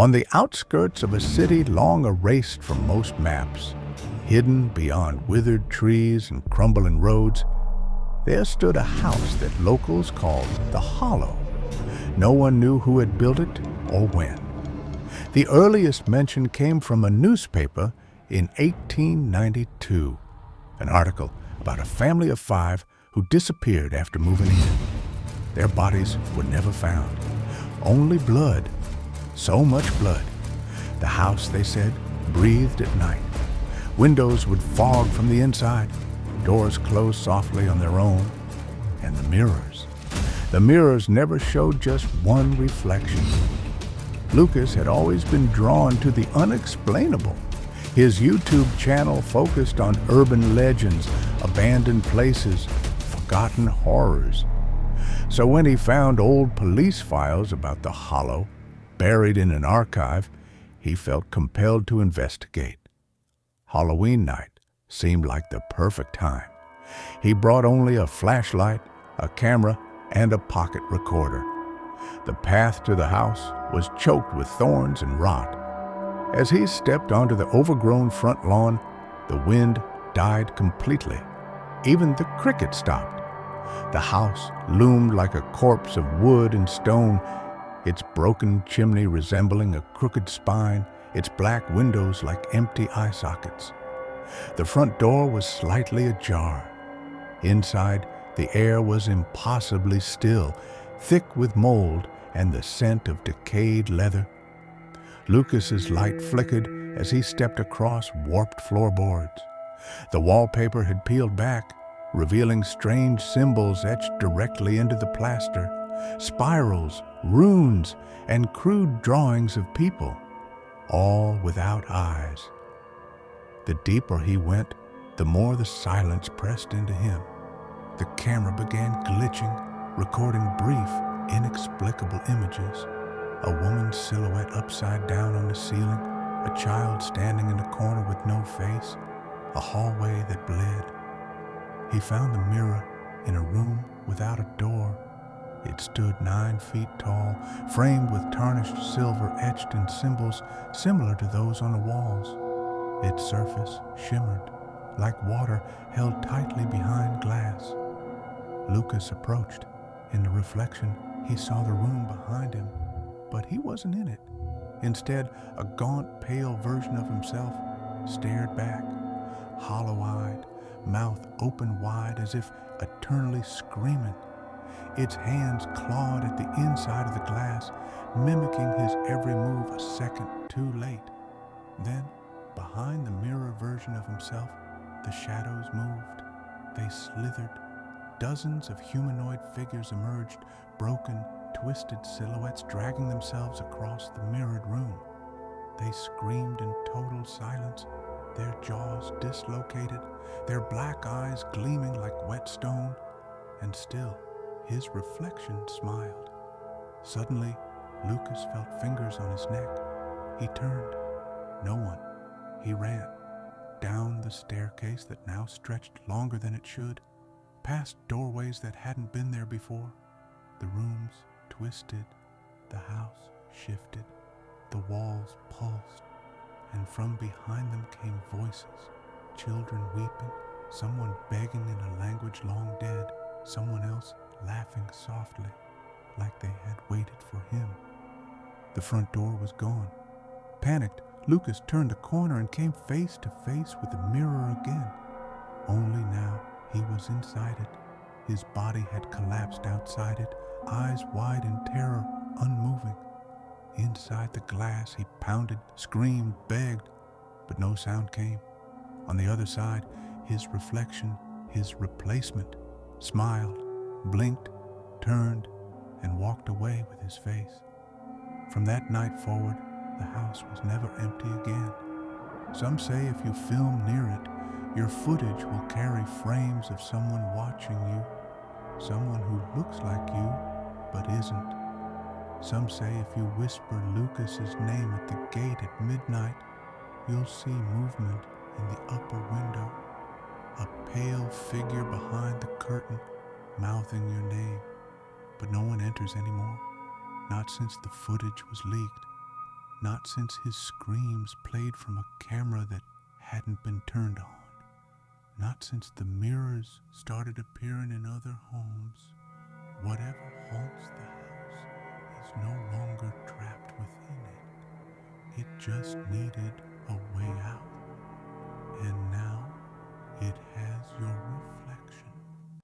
On the outskirts of a city long erased from most maps, hidden beyond withered trees and crumbling roads, there stood a house that locals called the Hollow. No one knew who had built it or when. The earliest mention came from a newspaper in 1892, an article about a family of 5 who disappeared after moving in. Their bodies were never found. Only blood, so much blood. The house, they said, breathed at night. Windows would fog from the inside, doors closed softly on their own, and the mirrors never showed just one reflection. Lucas had always been drawn to the unexplainable. His YouTube channel focused on urban legends, abandoned places, forgotten horrors. So when he found old police files about the Hollow buried in an archive, he felt compelled to investigate. Halloween night seemed like the perfect time. He brought only a flashlight, a camera, and a pocket recorder. The path to the house was choked with thorns and rot. As he stepped onto the overgrown front lawn, the wind died completely. Even the crickets stopped. The house loomed like a corpse of wood and stone, its broken chimney resembling a crooked spine, its black windows like empty eye sockets. The front door was slightly ajar. Inside, the air was impossibly still, thick with mold and the scent of decayed leather. Lucas's light flickered as he stepped across warped floorboards. The wallpaper had peeled back, revealing strange symbols etched directly into the plaster, spirals, runes, and crude drawings of people, all without eyes. The deeper he went, the more the silence pressed into him. The camera began glitching, recording brief, inexplicable images. A woman's silhouette upside down on the ceiling, a child standing in a corner with no face, a hallway that bled. He found a mirror in a room without a door. It stood 9 feet tall, framed with tarnished silver etched in symbols similar to those on the walls. Its surface shimmered, like water held tightly behind glass. Lucas approached. In the reflection, he saw the room behind him, but he wasn't in it. Instead, a gaunt, pale version of himself stared back, hollow-eyed, mouth open wide as if eternally screaming. Its hands clawed at the inside of the glass, mimicking his every move a second too late. Then, behind the mirror version of himself, the shadows moved. They slithered. Dozens of humanoid figures emerged, broken, twisted silhouettes dragging themselves across the mirrored room. They screamed in total silence, their jaws dislocated, their black eyes gleaming like whetstone, and still his reflection smiled. Suddenly, Lucas felt fingers on his neck. He turned. No one. He ran down the staircase that now stretched longer than it should, past doorways that hadn't been there before. The rooms twisted, the house shifted, the walls pulsed, and from behind them came voices, children weeping, someone begging in a language long dead, someone else laughing softly, like they had waited for him. The front door was gone. Panicked, Lucas turned the corner and came face to face with the mirror again. Only now he was inside it. His body had collapsed outside it, eyes wide in terror, unmoving. Inside the glass, he pounded, screamed, begged, but no sound came. On the other side, his reflection, his replacement, smiled, blinked, turned, and walked away with his face. From that night forward, the house was never empty again. Some say if you film near it, your footage will carry frames of someone watching you, someone who looks like you but isn't. Some say if you whisper Lucas's name at the gate at midnight, you'll see movement in the upper window, a pale figure behind the curtain mouthing your name. But no one enters anymore, not since the footage was leaked. Not since his screams played from a camera that hadn't been turned on. Not since the mirrors started appearing in other homes. Whatever haunts the house is no longer trapped within it. It just needed a way out.